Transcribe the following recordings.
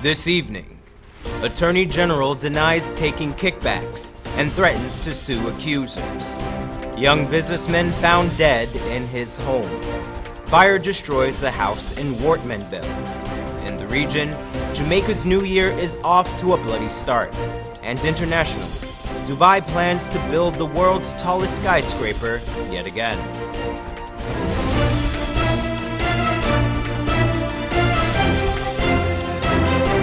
This evening, Attorney General denies taking kickbacks and threatens to sue accusers. Young businessman found dead in his home. Fire destroys the house in Wortmanville. In the region, Jamaica's New Year is off to a bloody start. And internationally, Dubai plans to build the world's tallest skyscraper yet again.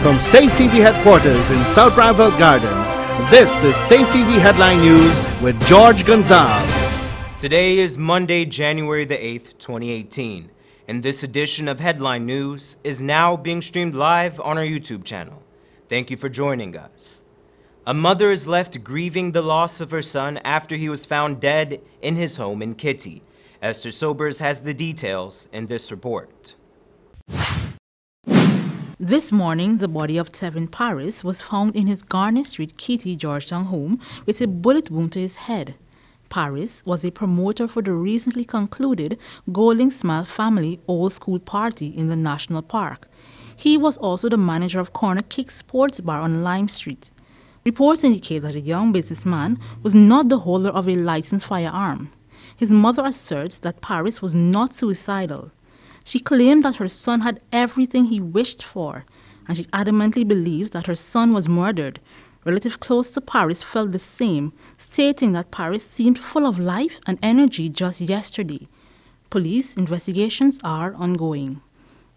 From Safe TV headquarters in South Rival Gardens, this is Safe TV Headline News with George Gonzalez. Today is Monday, January the 8th, 2018, and this edition of Headline News is now being streamed live on our YouTube channel. Thank you for joining us. A mother is left grieving the loss of her son after he was found dead in his home in Kitty. Esther Sobers has the details in this report. This morning, the body of Tevin Paris was found in his Garner Street, Kitty, Georgetown home with a bullet wound to his head. Paris was a promoter for the recently concluded Golden Smile Family Old School Party in the National Park. He was also the manager of Corner Kick Sports Bar on Lime Street. Reports indicate that the young businessman was not the holder of a licensed firearm. His mother asserts that Paris was not suicidal. She claimed that her son had everything he wished for, and she adamantly believes that her son was murdered. Relatives close to Paris felt the same, stating that Paris seemed full of life and energy just yesterday. Police investigations are ongoing.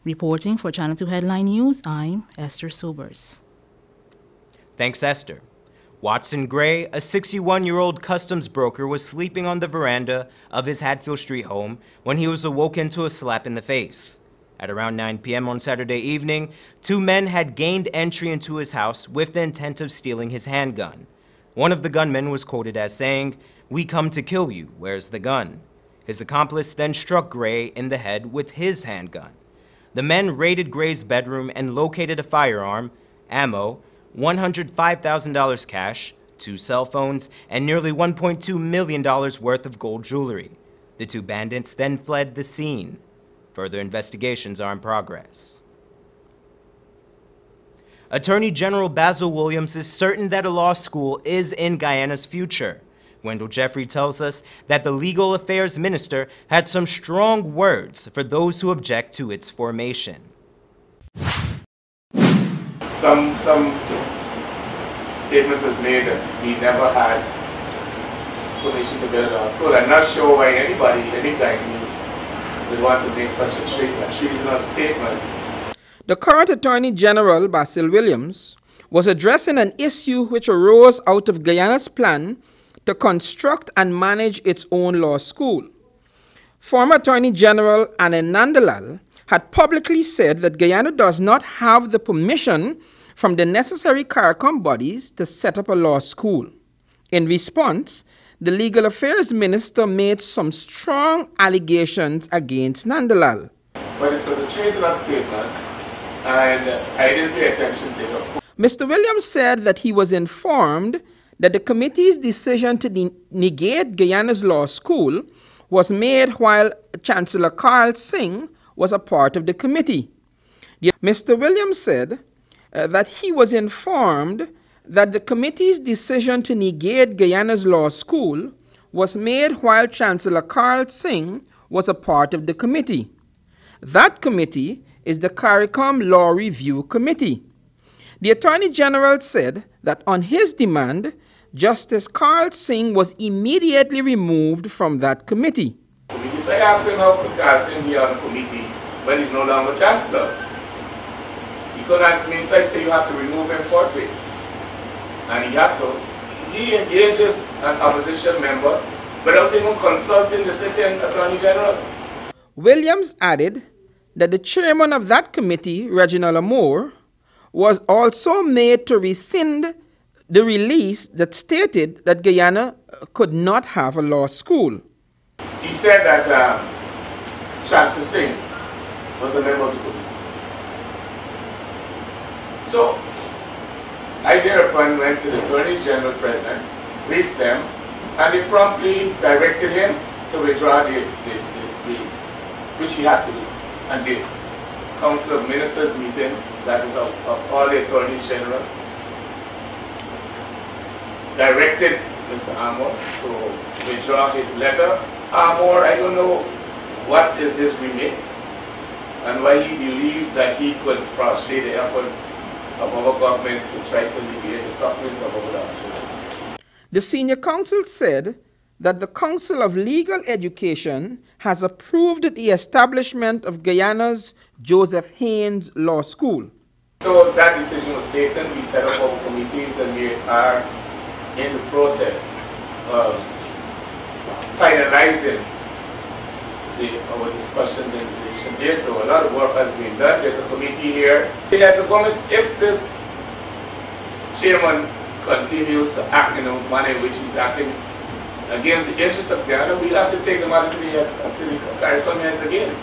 Reporting for Channel 2 Headline News, I'm Esther Sobers. Thanks, Esther. Watson Gray, a 61-year-old customs broker, was sleeping on the veranda of his Hatfield Street home when he was awoken to a slap in the face. At around 9 p.m. on Saturday evening, two men had gained entry into his house with the intent of stealing his handgun. One of the gunmen was quoted as saying, "We come to kill you, where's the gun?" His accomplice then struck Gray in the head with his handgun. The men raided Gray's bedroom and located a firearm, ammo, $105,000 cash, 2 cell phones, and nearly $1.2 million worth of gold jewelry. The two bandits then fled the scene. Further investigations are in progress. Attorney General Basil Williams is certain that a law school is in Guyana's future. Wendell Jeffrey tells us that the Legal Affairs Minister had some strong words for those who object to its formation. Some statement was made that we never had permission to build our school. I'm not sure why any Guyanese would want to make such a treasonous statement. The current Attorney General, Basil Williams, was addressing an issue which arose out of Guyana's plan to construct and manage its own law school. Former Attorney General Anne Nandalal had publicly said that Guyana does not have the permission from the necessary CARICOM bodies to set up a law school. In response, the Legal Affairs Minister made some strong allegations against Nandalal. But it was a treasonous statement, and I didn't pay attention to it. Mr. Williams said that he was informed that the committee's decision to negate Guyana's law school was made while Chancellor Carl Singh was a part of the committee. Mr. Williams said that he was informed that the committee's decision to negate Guyana's law school was made while Chancellor Carl Singh was a part of the committee. That committee is the CARICOM Law Review Committee. The Attorney General said that on his demand, Justice Carl Singh was immediately removed from that committee. Because I asked him how could Carl Singh be on the committee when he's no longer Chancellor. He couldn't answer me, so I said you have to remove him forthwith. And he had to. He engages an opposition member without even consulting the sitting Attorney General. Williams added that the chairman of that committee, Reginald Amore, was also made to rescind the release that stated that Guyana could not have a law school. He said that Chancellor Singh was a member of the committee. So, I thereupon went to the Attorney General present, briefed them, and they promptly directed him to withdraw the release, which he had to do, and did. Council of Ministers meeting that is of all the Attorney General, directed Mr. Amor to withdraw his letter. Amor, I don't know what is his remit and why he believes that he could frustrate the efforts of our government to try to alleviate the sufferings of our Australians. The senior counsel said that the Council of Legal Education has approved the establishment of Guyana's Joseph Haynes Law School. So that decision was taken. We set up our committees and we are in the process of finalizing our discussions in relation thereto. A lot of work has been done. There's a committee here. As a government, if this chairman continues to act in a manner in which he's acting against the interests of Guyana, we'll have to take them out of the heads until he comes heads again.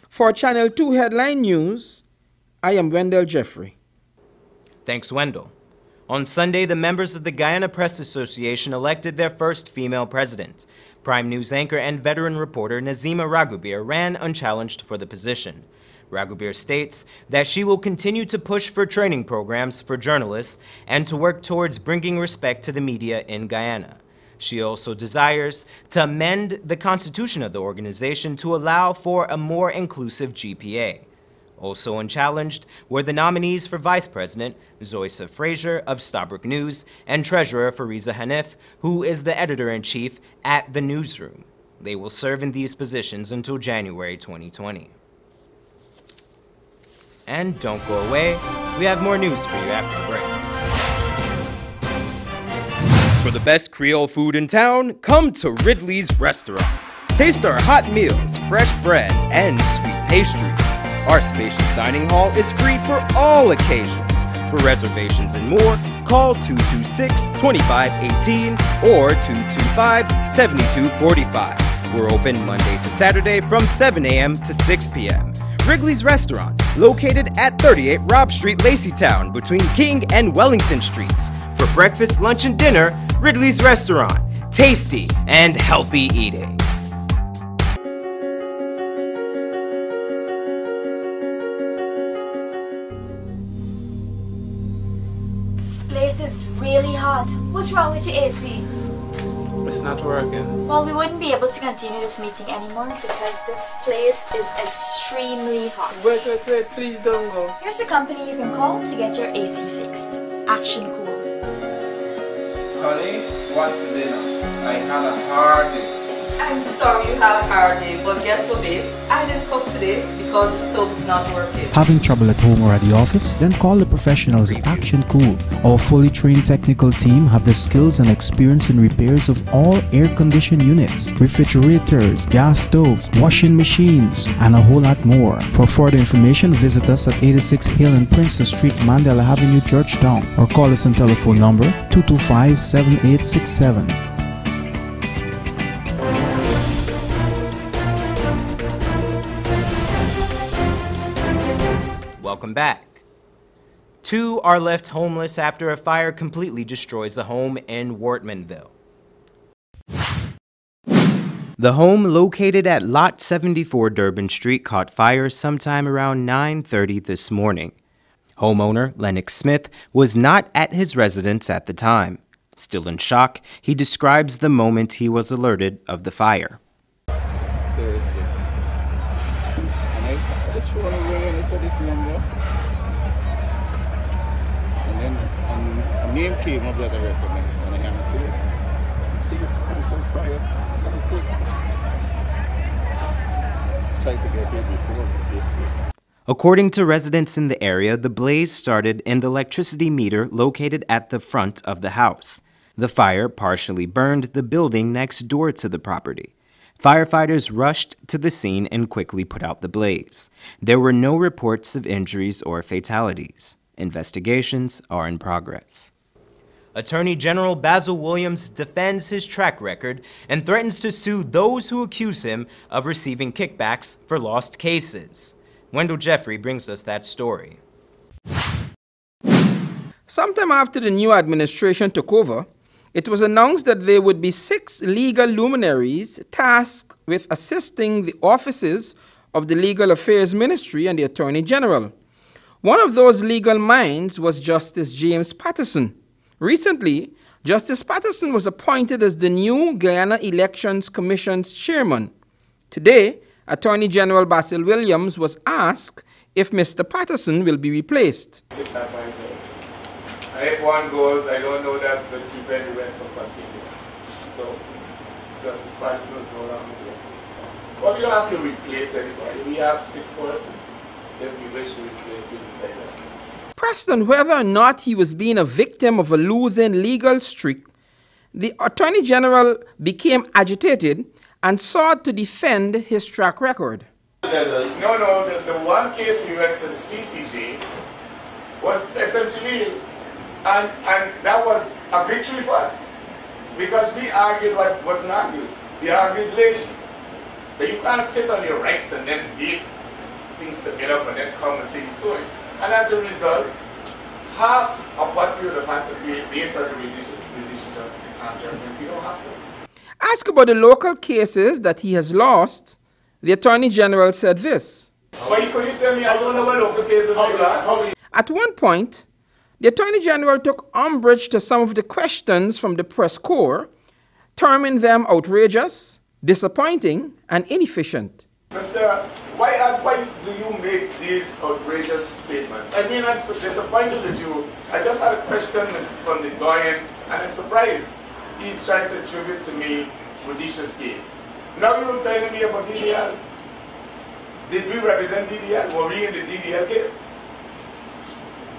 For Channel 2 Headline News, I am Wendell Jeffrey. Thanks, Wendell. On Sunday, the members of the Guyana Press Association elected their first female president. Prime News anchor and veteran reporter Nazima Raghubir ran unchallenged for the position. Raghubir states that she will continue to push for training programs for journalists and to work towards bringing respect to the media in Guyana. She also desires to amend the constitution of the organization to allow for a more inclusive GPA. Also unchallenged were the nominees for Vice President, Zoysa Frazier of Starbrook News, and Treasurer Fariza Hanif, who is the Editor-in-Chief at The Newsroom. They will serve in these positions until January 2020. And don't go away, we have more news for you after the break. For the best Creole food in town, come to Ridley's Restaurant. Taste our hot meals, fresh bread, and sweet pastries. Our spacious dining hall is free for all occasions. For reservations and more, call 226-2518 or 225-7245. We're open Monday to Saturday from 7 a.m. to 6 p.m. Wrigley's Restaurant, located at 38 Robb Street, Laceytown, between King and Wellington Streets. For breakfast, lunch, and dinner, Ridley's Restaurant. Tasty and healthy eating. This place is really hot. What's wrong with your AC? It's not working. Well, we wouldn't be able to continue this meeting anymore because this place is extremely hot. Wait, please don't go. Here's a company you can call to get your AC fixed. Action Cool. Honey, what's for dinner? I had a hard day. I'm sorry you had a hard day, but guess what, babes? I didn't cook today because the stove is not working. Having trouble at home or at the office? Then call the professionals at Action Cool. Our fully trained technical team have the skills and experience in repairs of all air-conditioned units, refrigerators, gas stoves, washing machines, and a whole lot more. For further information, visit us at 86 Hill and Princess Street, Mandela Avenue, Georgetown, or call us on telephone number 225-7867. Welcome back. 2 are left homeless after a fire completely destroys a home in Wortmanville. The home located at Lot 74 Durban Street caught fire sometime around 9:30 this morning. Homeowner Lennox Smith was not at his residence at the time. Still in shock, he describes the moment he was alerted of the fire. This number, and then a name came up that I recognized, and I answered it. See the house on fire, very quick. Tried to get it before this was. According to residents in the area, the blaze started in the electricity meter located at the front of the house. The fire partially burned the building next door to the property. Firefighters rushed to the scene and quickly put out the blaze. There were no reports of injuries or fatalities. Investigations are in progress. Attorney General Basil Williams defends his track record and threatens to sue those who accuse him of receiving kickbacks for lost cases. Wendell Jeffrey brings us that story. Sometime after the new administration took over, it was announced that there would be 6 legal luminaries tasked with assisting the offices of the Legal Affairs Ministry and the Attorney General. One of those legal minds was Justice James Patterson. Recently, Justice Patterson was appointed as the new Guyana Elections Commission's chairman. Today, Attorney General Basil Williams was asked if Mr. Patterson will be replaced. 6 advisors. And if one goes, I don't know that will prevent the rest from continuing. So, Justice Patterson is no longer there. But we don't have to replace anybody. We have 6 persons. If we wish to replace, we decide that. Pressed on whether or not he was being a victim of a losing legal streak, the Attorney General became agitated and sought to defend his track record. No, the one case we went to the CCJ was essentially, and that was a victory for us, because we argued what wasn't argued. We argued relations. But you can't sit on your rights and then leave things to get up and then come and say you're suing. And as a result, half of what we would have had to be based on the judicial judgment, we don't have to. Asked about the local cases that he has lost, the Attorney General said this. But could you tell me, I don't know what local cases I lost? At one point, the Attorney General took umbrage to some of the questions from the press corps, terming them outrageous, disappointing, and inefficient. Mr. Why do you make these outrageous statements? I mean, I'm disappointed with you. I just had a question from the doyen, and I'm surprised he's trying to attribute to me Rhodesia's case. Now you're telling me about DDL. Did we represent DDL? Were we in the DDL case?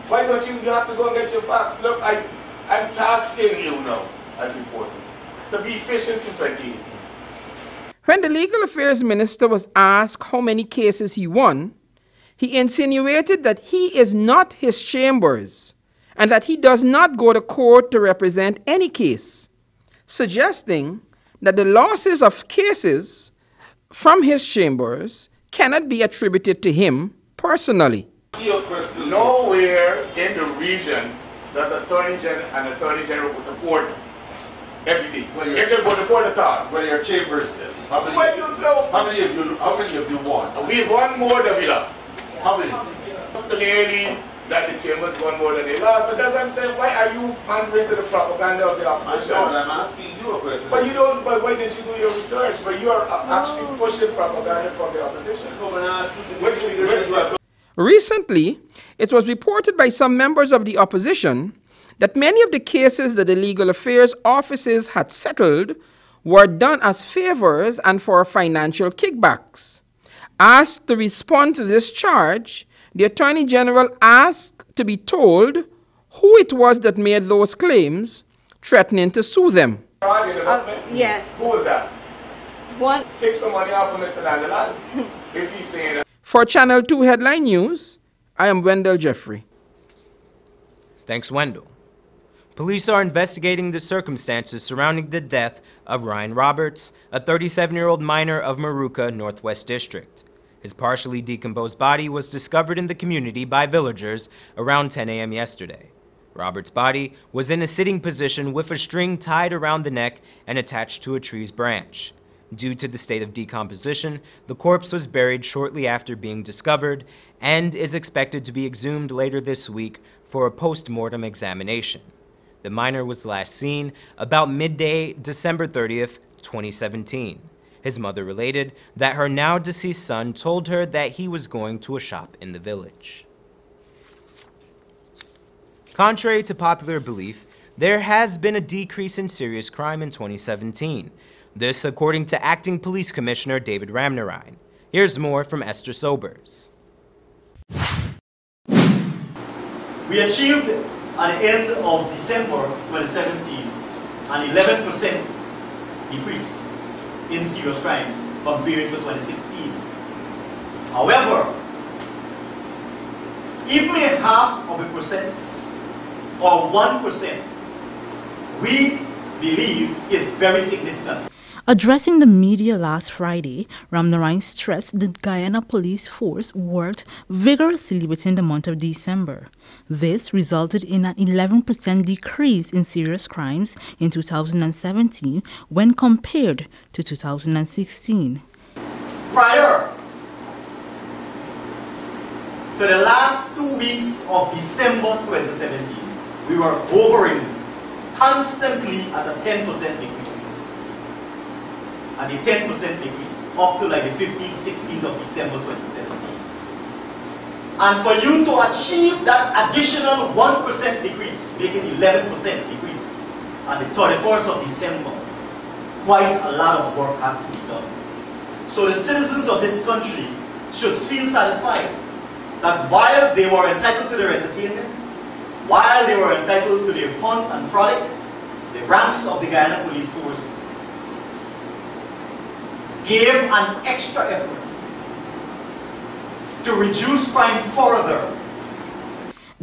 Why don't you have to go and get your facts? Look, I'm tasking you now as reporters to be efficient in 2018. When the Legal Affairs Minister was asked how many cases he won, he insinuated that he is not his chambers and that he does not go to court to represent any case, suggesting that the losses of cases from his chambers cannot be attributed to him personally. Nowhere in the region does an Attorney General go to court every day. If they go to court at all. Well, your chambers then. How many have you won? We won more than we lost. How many? Clearly that the chambers won more than they lost. So that's what I'm saying. Why are you pandering to the propaganda of the opposition? I'm asking you a question. But you don't. But why didn't you do your research? But you are actually pushing propaganda from the opposition. Recently, it was reported by some members of the opposition that many of the cases that the legal affairs offices had settled were done as favors and for financial kickbacks. Asked to respond to this charge, the Attorney General asked to be told who it was that made those claims, threatening to sue them. Yes. Who was that? One. Take some money off of Mr. Landeland if he's saying that. For Channel 2 Headline News, I am Wendell Jeffrey. Thanks, Wendell. Police are investigating the circumstances surrounding the death of Ryan Roberts, a 37-year-old miner of Maruka, Northwest District. His partially decomposed body was discovered in the community by villagers around 10 a.m. yesterday. Roberts' body was in a sitting position with a string tied around the neck and attached to a tree's branch. Due to the state of decomposition, the corpse was buried shortly after being discovered and is expected to be exhumed later this week for a post-mortem examination. The miner was last seen about midday, December 30th, 2017. His mother related that her now-deceased son told her that he was going to a shop in the village. Contrary to popular belief, there has been a decrease in serious crime in 2017. This according to Acting Police Commissioner David Ramnarine. Here's more from Esther Sobers. We achieved at the end of December 2017 an 11% decrease in serious crimes compared to 2016. However, even a half of a percent or 1%, we believe is very significant. Addressing the media last Friday, Ramnarine stressed the Guyana police force worked vigorously within the month of December. This resulted in an 11% decrease in serious crimes in 2017 when compared to 2016. Prior to the last 2 weeks of December 2017, we were hovering constantly at a 10% decrease. And a 10% decrease up to like the 15th, 16th of December 2017. And for you to achieve that additional 1% decrease, making 11% decrease on the 31st of December, quite a lot of work had to be done. So the citizens of this country should feel satisfied that while they were entitled to their entertainment, while they were entitled to their fun and frolic, the ranks of the Guyana Police Force gave an extra effort to reduce crime further.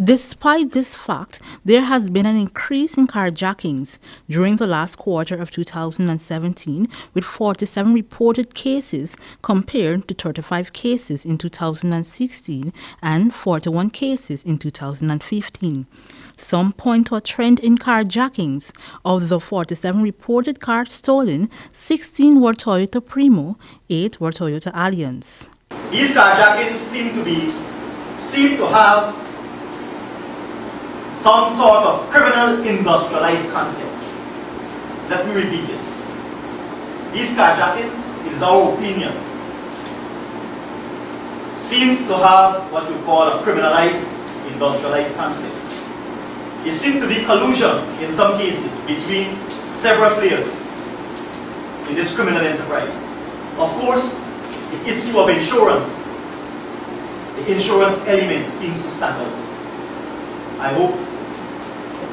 Despite this fact, there has been an increase in carjackings during the last quarter of 2017, with 47 reported cases compared to 35 cases in 2016 and 41 cases in 2015. Some point to a trend in carjackings. Of the 47 reported cars stolen, 16 were Toyota Primo, 8 were Toyota Alliance. These carjackings seem to have some sort of criminal industrialized concept. Let me repeat it. These carjackings, it is our opinion, seems to have what we call a criminalized industrialized concept. It seems to be collusion in some cases between several players in this criminal enterprise. Of course, the issue of insurance, the insurance element seems to stand out. I hope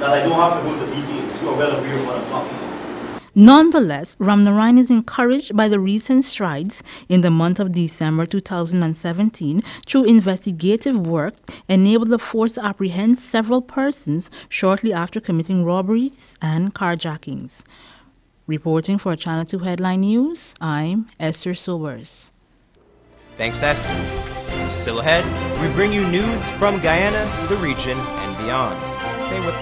that I don't have to go into details. You are well aware of what I'm talking about. Nonetheless, Ramnarayan is encouraged by the recent strides in the month of December 2017 through investigative work enabled the force to apprehend several persons shortly after committing robberies and carjackings. Reporting for Channel 2 Headline News, I'm Esther Sobers. Thanks, Esther. Still ahead, we bring you news from Guyana, the region, and beyond. Stay with us.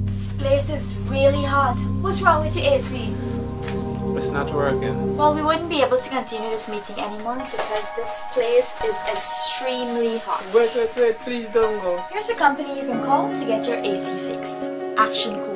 This place is really hot. What's wrong with your AC? It's not working. Well, we wouldn't be able to continue this meeting anymore because this place is extremely hot. Wait, please don't go. Here's a company you can call to get your AC fixed. Action Cool.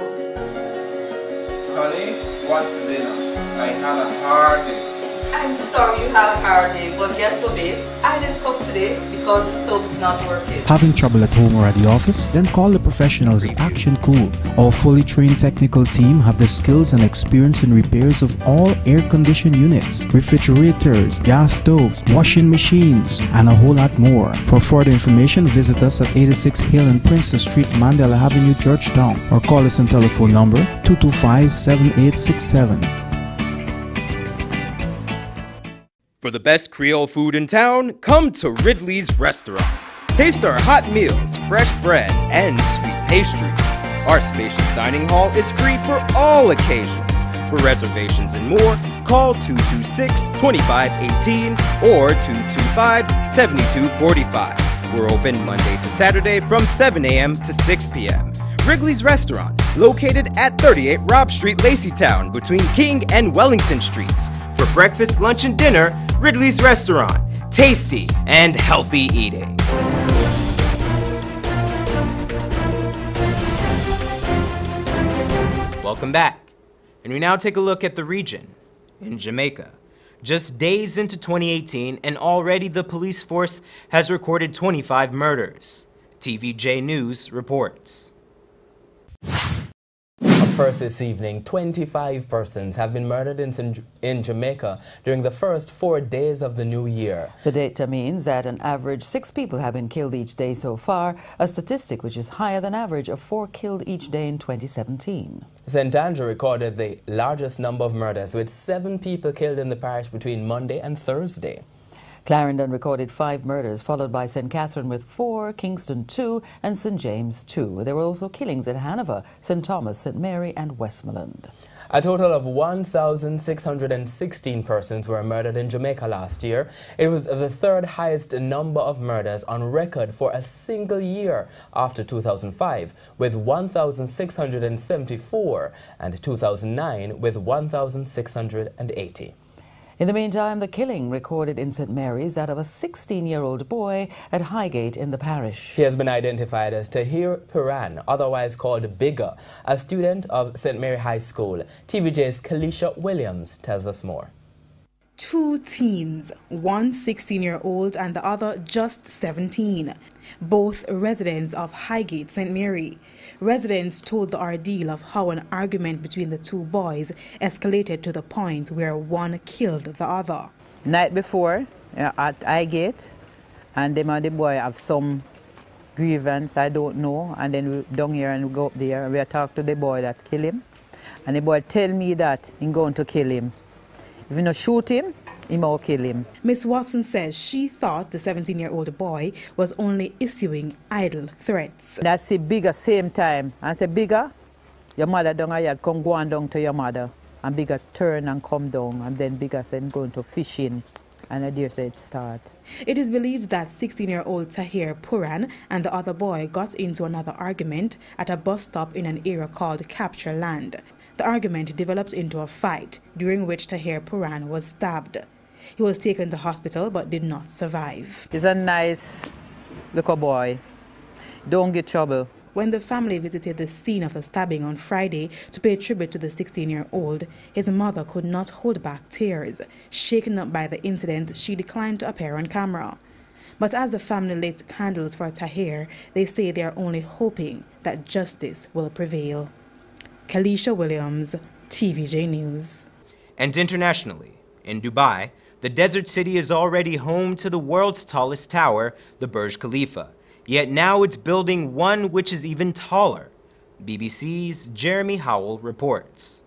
Honey, what's dinner? I had a hard day. I'm sorry you had a hard day, but guess what, babes? I didn't cook today because the stove is not working. Having trouble at home or at the office? Then call the professionals at Action Cool. Our fully trained technical team have the skills and experience in repairs of all air-conditioned units, refrigerators, gas stoves, washing machines, and a whole lot more. For further information, visit us at 86 Hill and Princess Street, Mandela Avenue, Georgetown, or call us on telephone number 225-7867. For the best Creole food in town, come to Ridley's Restaurant. Taste our hot meals, fresh bread, and sweet pastries. Our spacious dining hall is free for all occasions. For reservations and more, call 226-2518 or 225-7245. We're open Monday to Saturday from 7 a.m. to 6 p.m. Wrigley's Restaurant, located at 38 Robb Street, Laceytown, between King and Wellington Streets. For breakfast, lunch, and dinner, Ridley's Restaurant. Tasty and healthy eating. Welcome back. And we now take a look at the region. In Jamaica. Just days into 2018, and already the police force has recorded 25 murders. TVJ News reports. First this evening, 25 persons have been murdered in Jamaica during the first 4 days of the new year. The data means that an average 6 people have been killed each day so far, a statistic which is higher than average of 4 killed each day in 2017. St. Andrew recorded the largest number of murders, with 7 people killed in the parish between Monday and Thursday. Clarendon recorded 5 murders, followed by St. Catherine with 4, Kingston 2, and St. James 2. There were also killings at Hanover, St. Thomas, St. Mary, and Westmoreland. A total of 1,616 persons were murdered in Jamaica last year. It was the third highest number of murders on record for a single year after 2005, with 1,674, and 2009 with 1,680. In the meantime, the killing recorded in St. Mary's, that of a 16-year-old boy at Highgate in the parish. He has been identified as Tahir Piran, otherwise called Bigger, a student of St. Mary High School. TVJ's Kalisha Williams tells us more. Two teens, one 16-year-old and the other just 17, both residents of Highgate, St. Mary. Residents told the ordeal of how an argument between the two boys escalated to the point where one killed the other. Night before, at Highgate, and them and the boy have some grievance, I don't know, and then we down here and we go up there and we talk to the boy that killed him, and the boy tell me that he's going to kill him. If you not shoot him, he will kill him. Miss Watson says she thought the 17-year-old boy was only issuing idle threats. That's the Bigger same time. I say, Bigger, your mother down here, come go on down to your mother. And Bigger turn and come down, and then Bigger said going to fishing. And I dare say it start. It is believed that 16-year-old Tahir Puran and the other boy got into another argument at a bus stop in an area called Capture Land. The argument developed into a fight, during which Tahir Puran was stabbed. He was taken to hospital but did not survive. He's a nice little boy. Don't get trouble. When the family visited the scene of the stabbing on Friday to pay tribute to the 16-year-old, his mother could not hold back tears. Shaken up by the incident, she declined to appear on camera. But as the family lit candles for Tahir, they say they are only hoping that justice will prevail. Kalisha Williams, TVJ News. And internationally, in Dubai, the desert city is already home to the world's tallest tower, the Burj Khalifa. Yet now it's building one which is even taller. BBC's Jeremy Howell reports.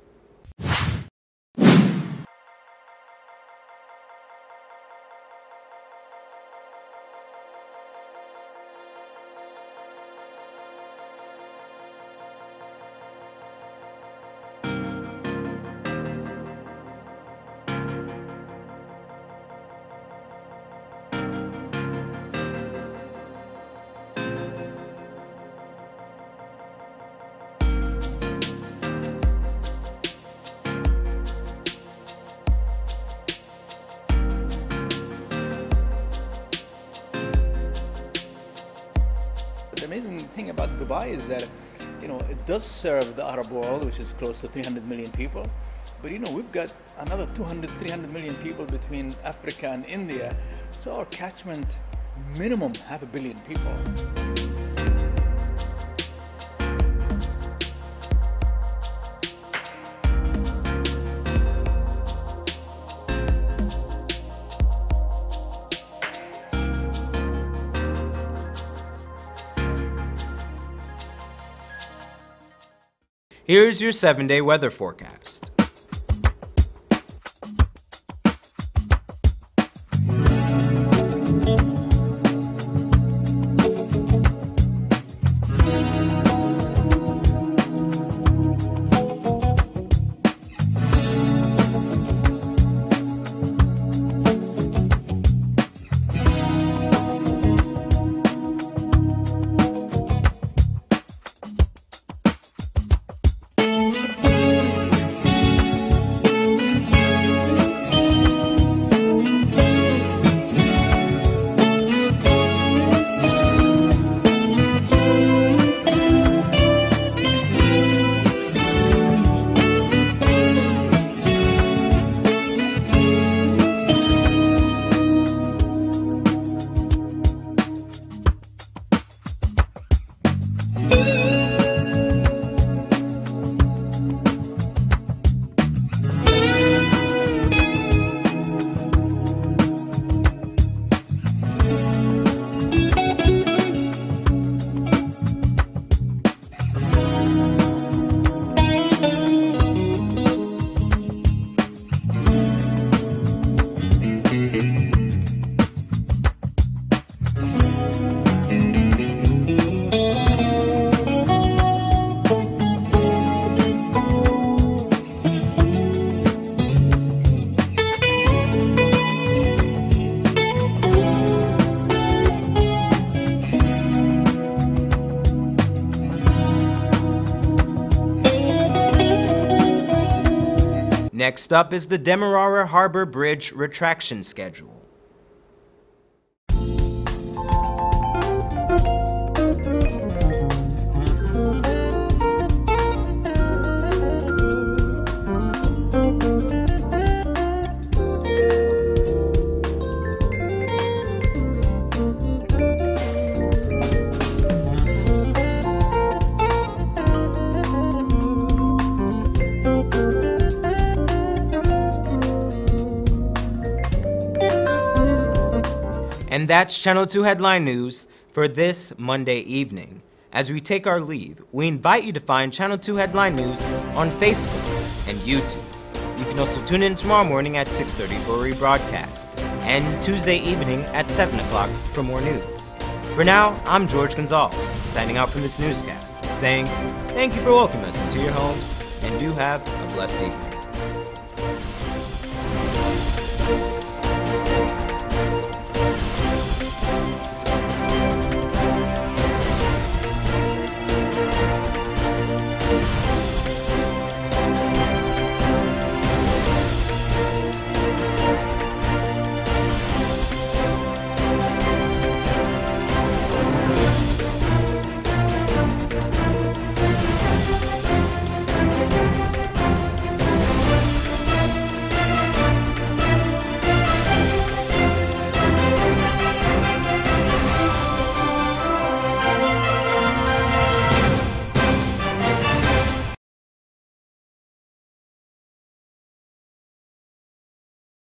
The amazing thing about Dubai is that, it does serve the Arab world, which is close to 300 million people. But, we've got another 300 million people between Africa and India. So our catchment, minimum 500 million people. Here's your 7-day weather forecast. Next up is the Demerara Harbor Bridge retraction schedule. And that's Channel 2 Headline News for this Monday evening. As we take our leave, we invite you to find Channel 2 Headline News on Facebook and YouTube. You can also tune in tomorrow morning at 6:30 for a rebroadcast, and Tuesday evening at 7 o'clock for more news. For now, I'm George Gonzalez, signing out from this newscast, saying thank you for welcoming us into your homes, and do have a blessed evening.